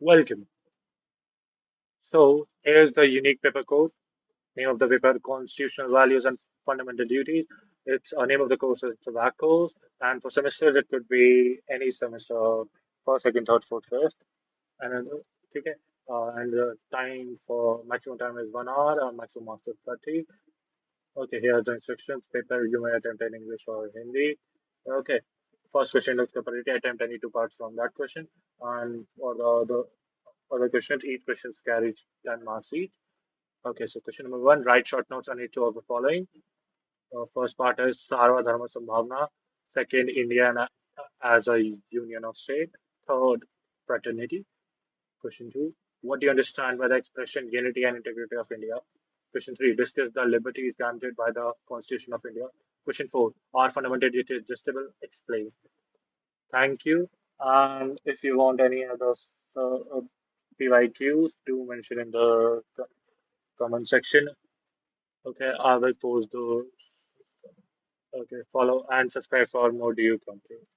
Welcome. So here's the unique paper code. Name of the paper: Constitutional Values and Fundamental Duties. It's name of the course is the VAC course, and for semesters it could be any semester, first, second, third, fourth, fifth, and then okay. And the time for maximum time is 1 hour, and maximum marks is 30. Okay, here's the instructions. Paper you may attempt in English or Hindi. Okay, first question looks comparative. Attempt any two parts from that question, and for the other questions, each question carries 10 marks each. Okay, so question number one: write short notes on each of the following. First part is Sarva Dharma Sambhavna. Second, India as a union of state. Third, fraternity. Question two: what do you understand by the expression unity and integrity of India? Question three: discuss the liberties granted by the Constitution of India. Question four: are fundamental duties adjustable? Explain. Thank you. And if you want any other PYQs, do mention in the comment section. Okay, I will post the. Okay, follow and subscribe for more DU content.